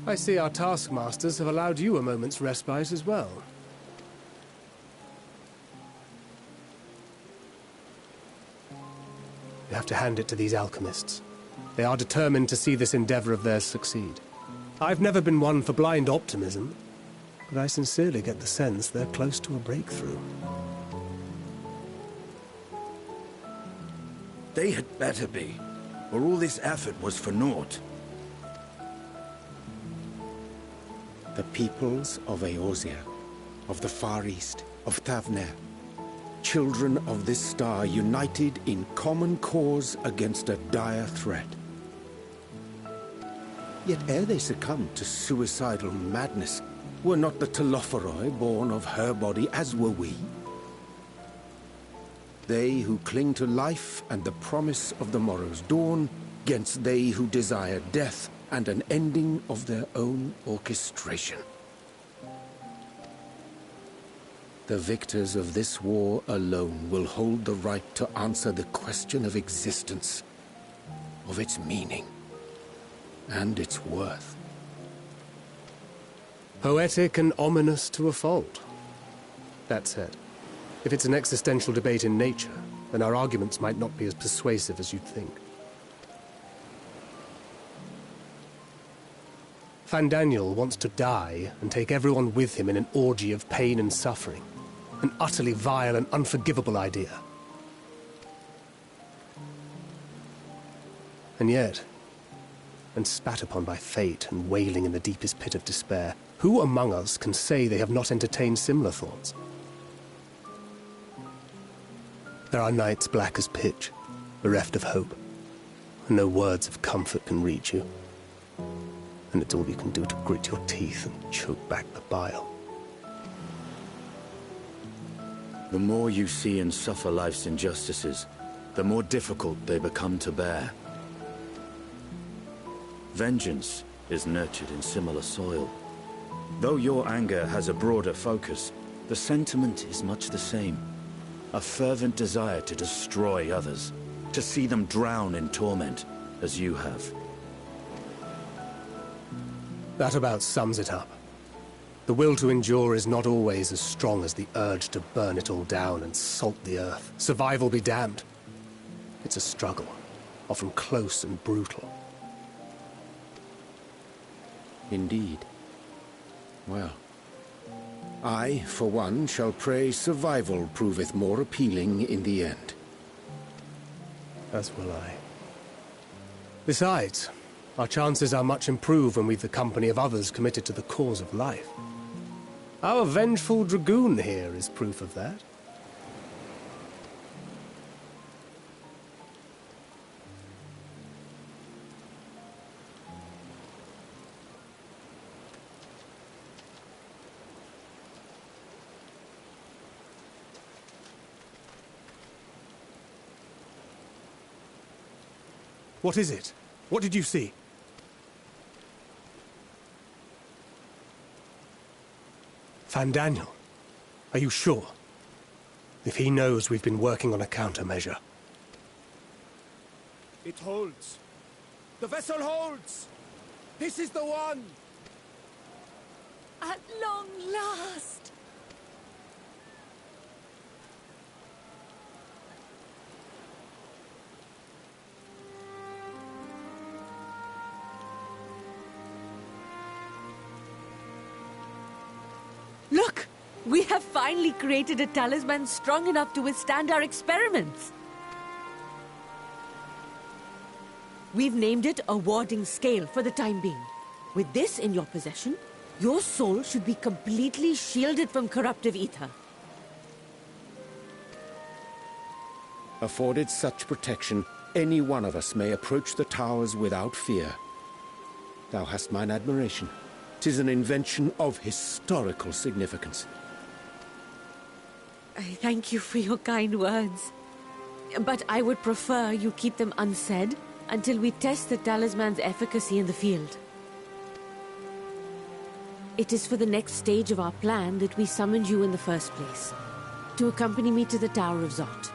I see our taskmasters have allowed you a moment's respite as well. You have to hand it to these alchemists. They are determined to see this endeavor of theirs succeed. I've never been one for blind optimism, but I sincerely get the sense they're close to a breakthrough. They had better be, or all this effort was for naught. The peoples of Eorzea, of the Far East, of Thavner, children of this star united in common cause against a dire threat. Yet ere they succumbed to suicidal madness, were not the Telophoroi born of her body as were we? They who cling to life and the promise of the morrow's dawn, against they who desire death and an ending of their own orchestration. The victors of this war alone will hold the right to answer the question of existence, of its meaning, and its worth. Poetic and ominous to a fault. That said, if it's an existential debate in nature, then our arguments might not be as persuasive as you'd think. Fandaniel wants to die and take everyone with him in an orgy of pain and suffering. An utterly vile and unforgivable idea. And yet, when spat upon by fate and wailing in the deepest pit of despair, who among us can say they have not entertained similar thoughts? There are nights black as pitch, bereft of hope, and no words of comfort can reach you. And it's all you can do to grit your teeth and choke back the bile. The more you see and suffer life's injustices, the more difficult they become to bear. Vengeance is nurtured in similar soil. Though your anger has a broader focus, the sentiment is much the same. A fervent desire to destroy others, to see them drown in torment, as you have. That about sums it up. The will to endure is not always as strong as the urge to burn it all down and salt the earth. Survival be damned. It's a struggle, often close and brutal. Indeed. Well, I, for one, shall pray survival proveth more appealing in the end. As will I. Besides, our chances are much improved when we've the company of others committed to the cause of life. Our vengeful dragoon here is proof of that. What is it? What did you see? Fandaniel, are you sure? If he knows we've been working on a countermeasure. It holds. The vessel holds! This is the one! At long last! Look! We have finally created a talisman strong enough to withstand our experiments! We've named it a warding scale for the time being. With this in your possession, your soul should be completely shielded from corruptive ether. Afforded such protection, any one of us may approach the towers without fear. Thou hast mine admiration. 'Tis an invention of historical significance. I thank you for your kind words. But I would prefer you keep them unsaid until we test the talisman's efficacy in the field. It is for the next stage of our plan that we summoned you in the first place, to accompany me to the Tower of Zot.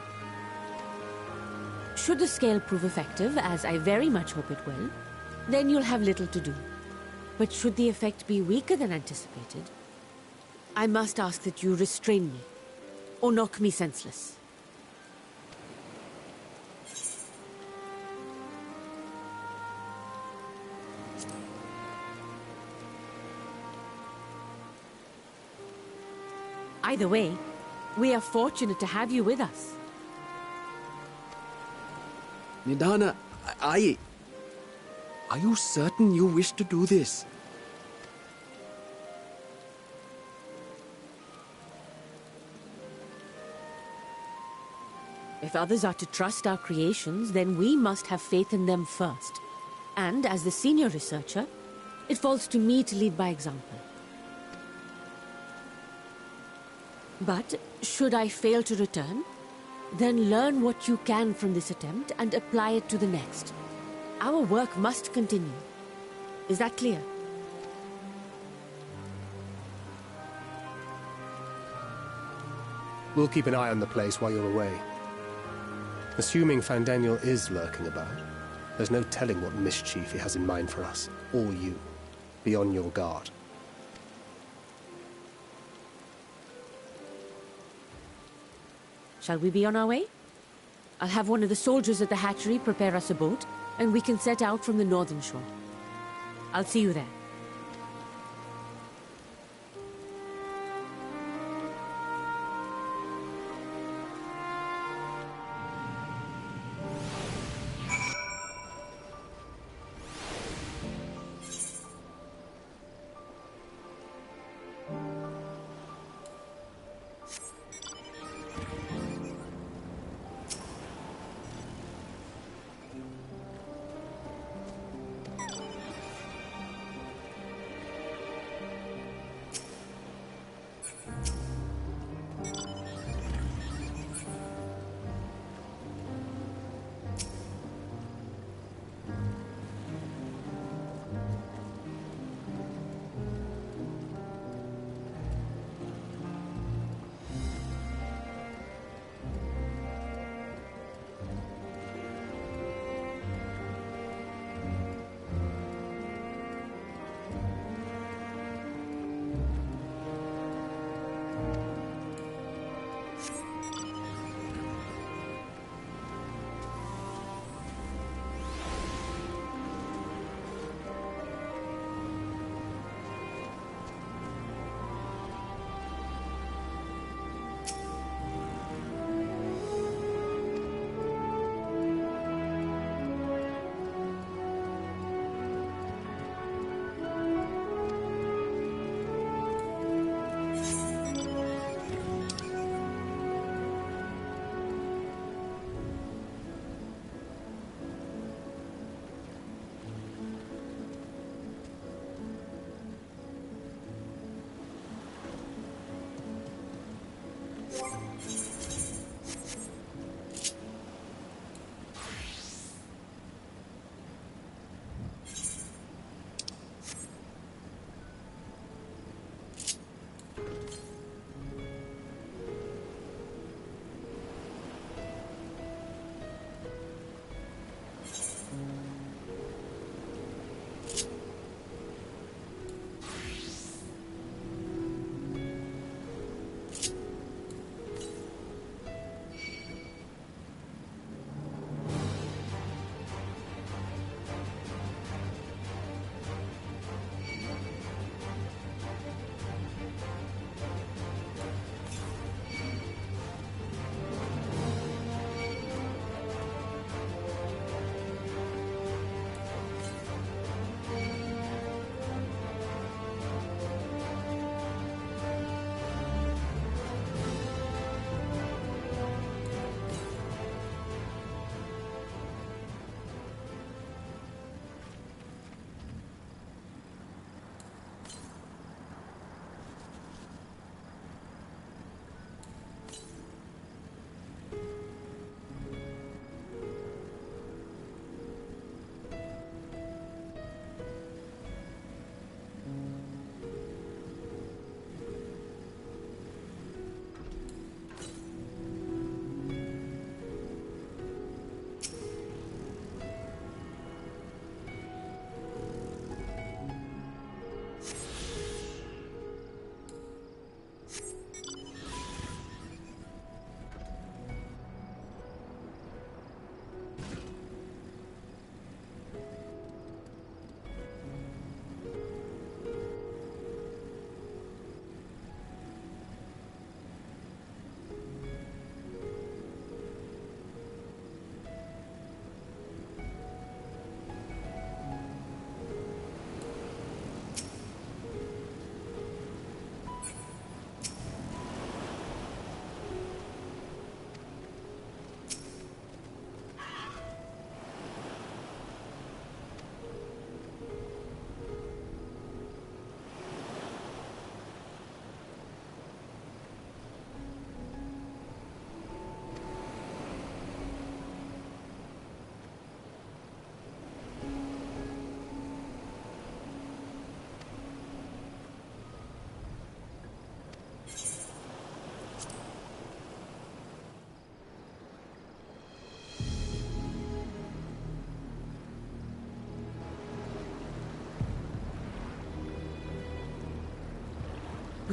Should the scale prove effective, as I very much hope it will, then you'll have little to do. But should the effect be weaker than anticipated, I must ask that you restrain me, or knock me senseless. Either way, we are fortunate to have you with us. Nidana, are you certain you wish to do this? If others are to trust our creations, then we must have faith in them first. And as the senior researcher, it falls to me to lead by example. But should I fail to return, then learn what you can from this attempt and apply it to the next. Our work must continue. Is that clear? We'll keep an eye on the place while you're away. Assuming Fandaniel is lurking about, there's no telling what mischief he has in mind for us, or you. Be on your guard. Shall we be on our way? I'll have one of the soldiers at the hatchery prepare us a boat, and we can set out from the northern shore. I'll see you there.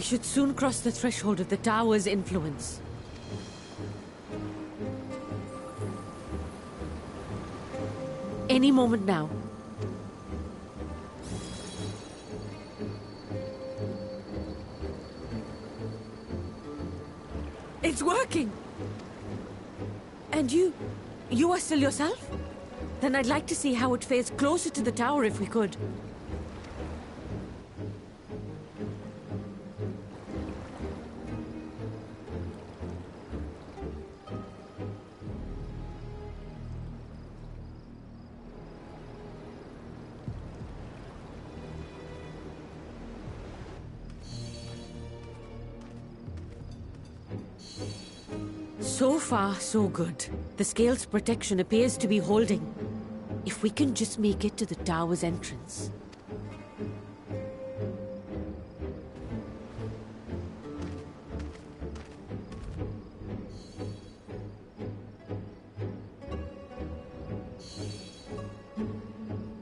We should soon cross the threshold of the tower's influence. Any moment now. It's working! And you are still yourself? Then I'd like to see how it fares closer to the tower if we could. So far, so good. The scale's protection appears to be holding. If we can just make it to the tower's entrance.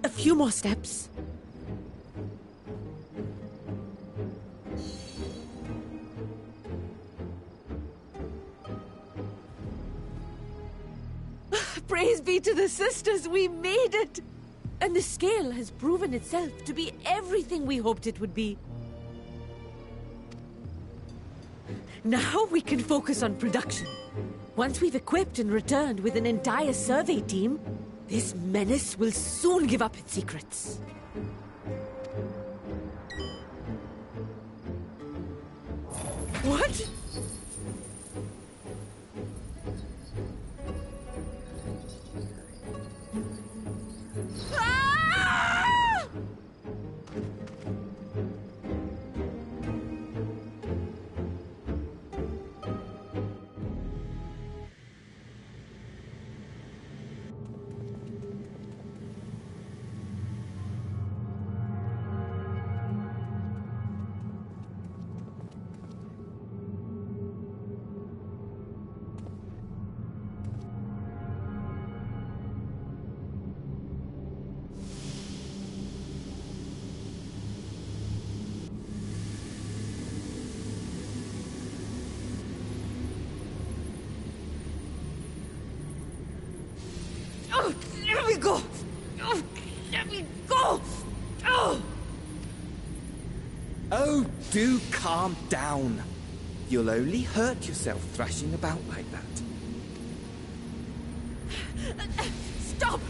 A few more steps. Praise be to the sisters, we made it! And the scale has proven itself to be everything we hoped it would be. Now we can focus on production. Once we've equipped and returned with an entire survey team, this menace will soon give up its secrets. What? Oh, let me go! Oh, let me go! Oh! Oh, do calm down. You'll only hurt yourself thrashing about like that. Stop!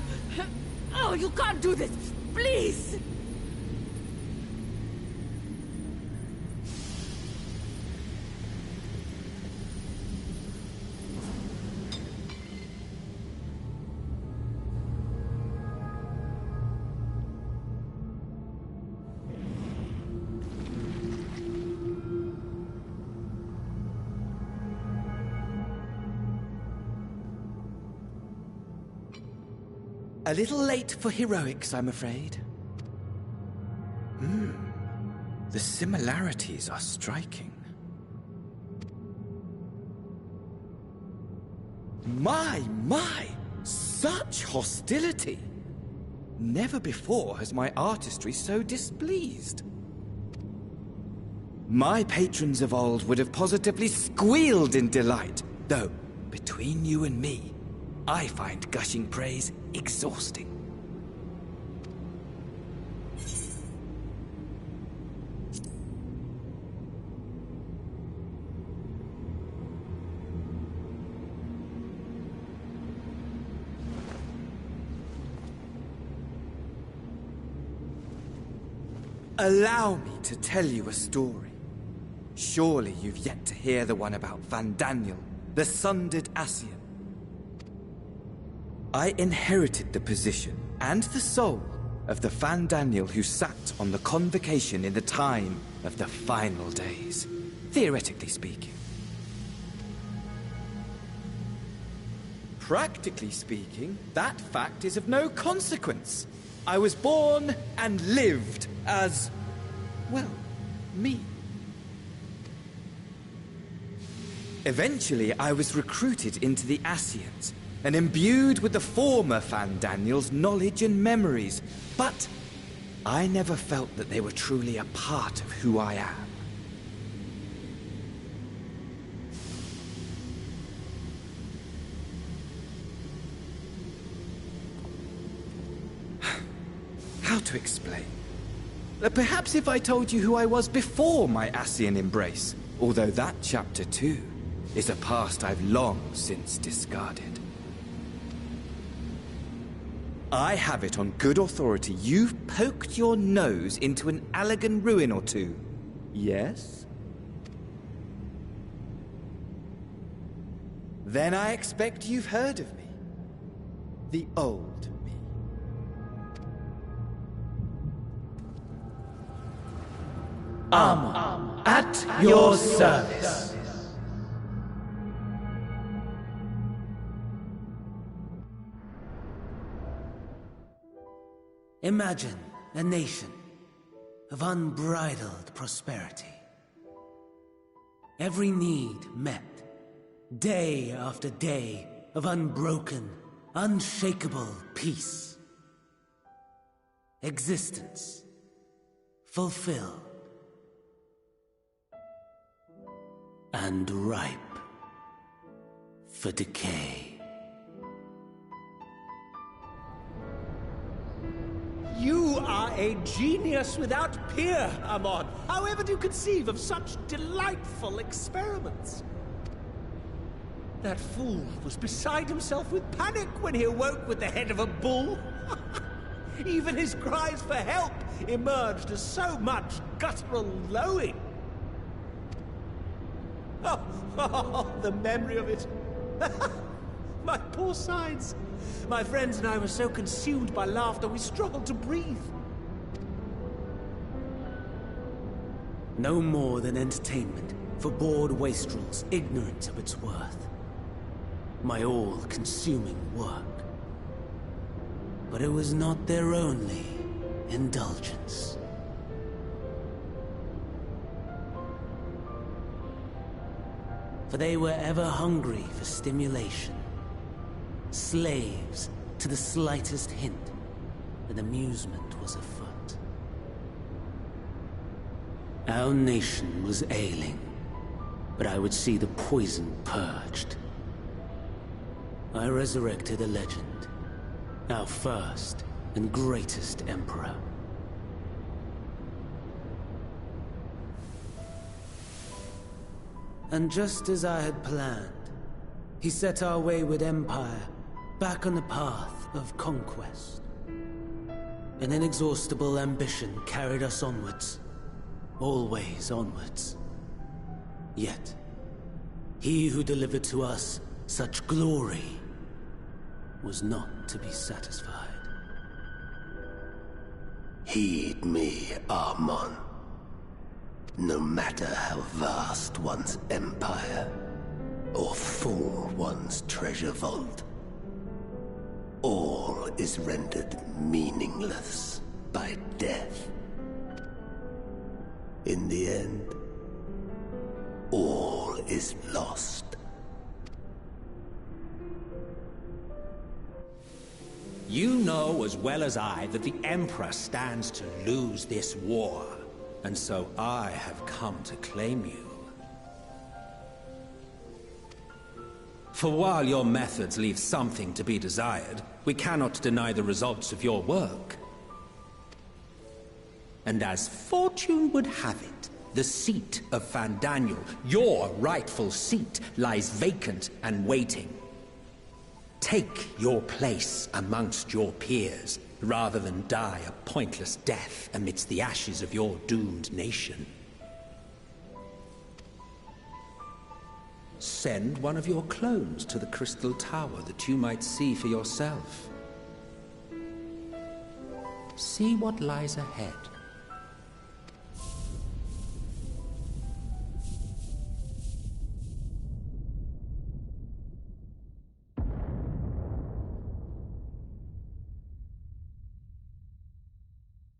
Oh, you can't do this! Please! A little late for heroics, I'm afraid. The similarities are striking. My! Such hostility! Never before has my artistry so displeased. My patrons of old would have positively squealed in delight, though, between you and me, I find gushing praise exhausting. Allow me to tell you a story. Surely you've yet to hear the one about Van Daniel, the sundered Ascian. I inherited the position and the soul of the Van Daniel who sat on the convocation in the time of the final days, theoretically speaking. Practically speaking, that fact is of no consequence. I was born and lived as, well, me. Eventually, I was recruited into the Ascians, and imbued with the former Van Daniel's knowledge and memories, but I never felt that they were truly a part of who I am. How to explain? Perhaps if I told you who I was before my Ascian embrace, although that chapter too is a past I've long since discarded. I have it on good authority you've poked your nose into an Allegan ruin or two. Yes? Then I expect you've heard of me. The old me. Armor, at your service. Imagine a nation of unbridled prosperity. Every need met, day after day of unbroken, unshakable peace. Existence fulfilled and ripe for decay. You are a genius without peer, Amon. However do you conceive of such delightful experiments? That fool was beside himself with panic when he awoke with the head of a bull. Even his cries for help emerged as so much guttural lowing. Oh, the memory of it. My poor sides. My friends and I were so consumed by laughter we struggled to breathe. No more than entertainment for bored wastrels ignorant of its worth. My all-consuming work. But it was not their only indulgence. For they were ever hungry for stimulation. Slaves to the slightest hint that amusement was afoot. Our nation was ailing, but I would see the poison purged. I resurrected a legend, our first and greatest emperor. And just as I had planned, he set our wayward empire back on the path of conquest. An inexhaustible ambition carried us onwards, always onwards. Yet, he who delivered to us such glory was not to be satisfied. Heed me, Armon. No matter how vast one's empire, or full one's treasure vault, all is rendered meaningless by death. In the end, all is lost. You know as well as I that the Emperor stands to lose this war, and so I have come to claim you. For while your methods leave something to be desired, we cannot deny the results of your work. And as fortune would have it, the seat of Fandaniel, your rightful seat, lies vacant and waiting. Take your place amongst your peers, rather than die a pointless death amidst the ashes of your doomed nation. Send one of your clones to the Crystal Tower that you might see for yourself. See what lies ahead.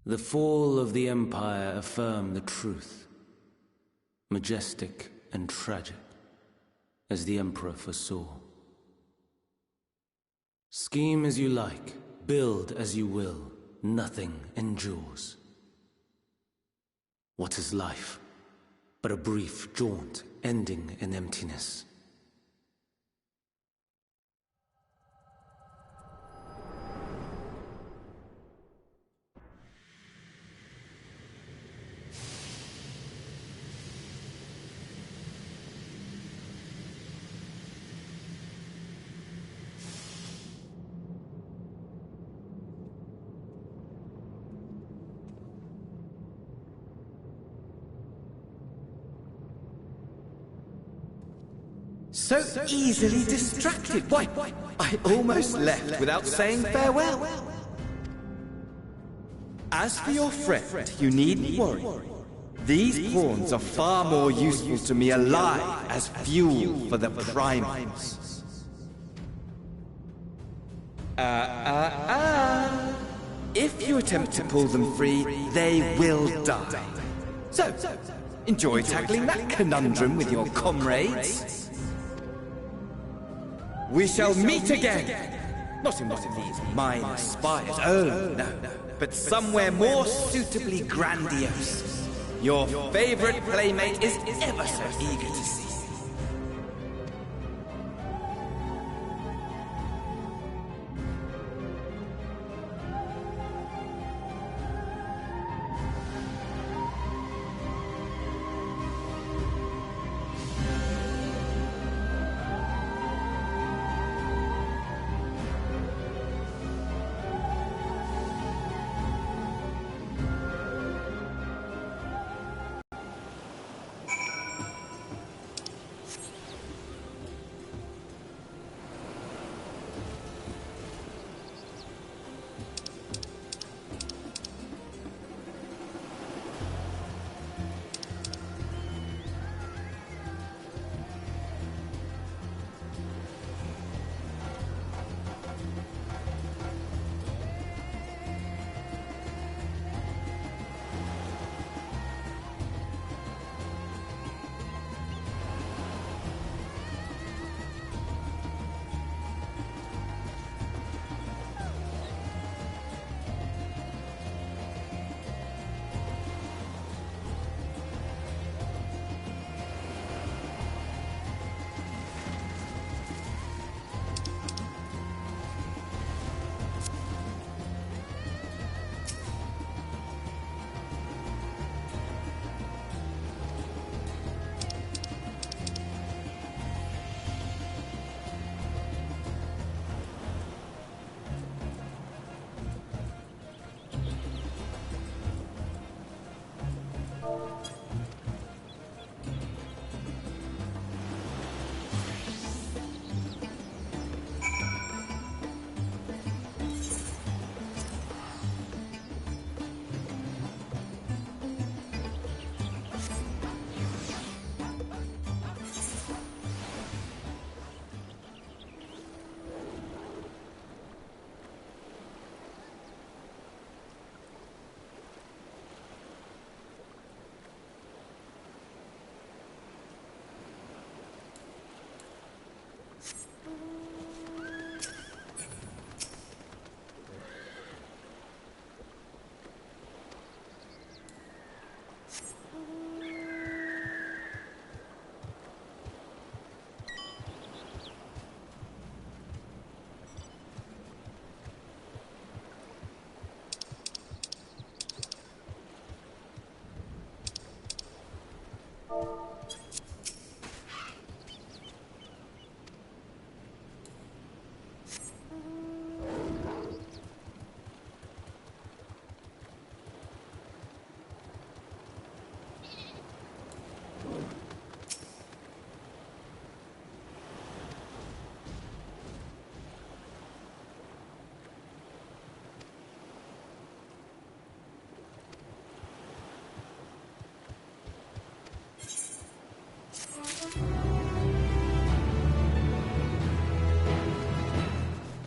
The fall of the Empire affirmed the truth, majestic and tragic, as the Emperor foresaw. Scheme as you like, build as you will, nothing endures. What is life but a brief jaunt ending in emptiness? So easily distracted. Why, I almost left without saying farewell. As for your friend, you needn't worry. These pawns are far more useful to me alive as fuel for the primals. If you attempt to pull them free, they will die. So, enjoy tackling that conundrum with your comrades. We shall meet again! Not in one of these minor spires, oh no, but somewhere more suitably grandiose. Your favorite playmate is ever so eager to see